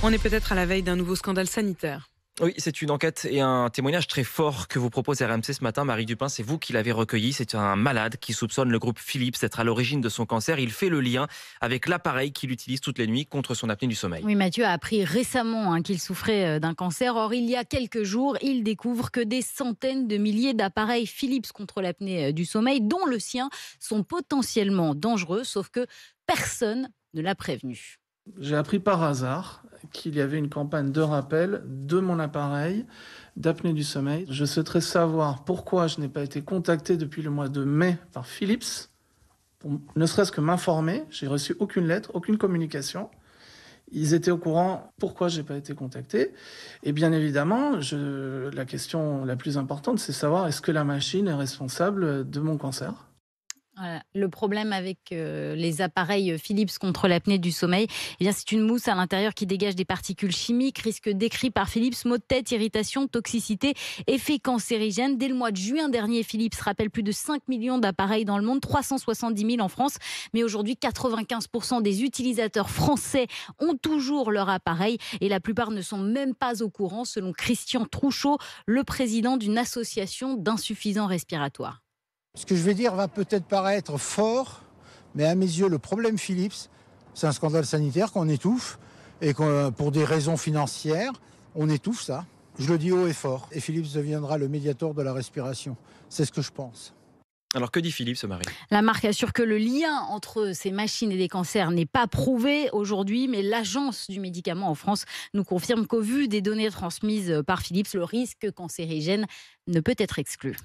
On est peut-être à la veille d'un nouveau scandale sanitaire. Oui, c'est une enquête et un témoignage très fort que vous propose RMC ce matin. Marie Dupin, c'est vous qui l'avez recueilli. C'est un malade qui soupçonne le groupe Philips d'être à l'origine de son cancer. Il fait le lien avec l'appareil qu'il utilise toutes les nuits contre son apnée du sommeil. Oui, Mathieu a appris récemment qu'il souffrait d'un cancer. Or, il y a quelques jours, il découvre que des centaines de milliers d'appareils Philips contre l'apnée du sommeil, dont le sien, sont potentiellement dangereux, sauf que personne ne l'a prévenu. J'ai appris par hasard qu'il y avait une campagne de rappel de mon appareil d'apnée du sommeil. Je souhaiterais savoir pourquoi je n'ai pas été contacté depuis le mois de mai par Philips, pour ne serait-ce que m'informer. J'ai reçu aucune lettre, aucune communication. Ils étaient au courant pourquoi je n'ai pas été contacté. Et bien évidemment, la question la plus importante, c'est savoir est-ce que la machine est responsable de mon cancer ? Voilà. Le problème avec les appareils Philips contre l'apnée du sommeil, eh bien, c'est une mousse à l'intérieur qui dégage des particules chimiques, risque décrit par Philips, maux de tête, irritation, toxicité, effet cancérigène. Dès le mois de juin dernier, Philips rappelle plus de 5 millions d'appareils dans le monde, 370 000 en France. Mais aujourd'hui, 95% des utilisateurs français ont toujours leur appareil et la plupart ne sont même pas au courant, selon Christian Trouchot, le président d'une association d'insuffisants respiratoires. Ce que je vais dire va peut-être paraître fort, mais à mes yeux, le problème Philips, c'est un scandale sanitaire qu'on étouffe et que pour des raisons financières, on étouffe ça. Je le dis haut et fort. Et Philips deviendra le médiator de la respiration. C'est ce que je pense. Alors que dit Philips, Marie ? La marque assure que le lien entre ces machines et des cancers n'est pas prouvé aujourd'hui, mais l'Agence du médicament en France nous confirme qu'au vu des données transmises par Philips, le risque cancérigène ne peut être exclu.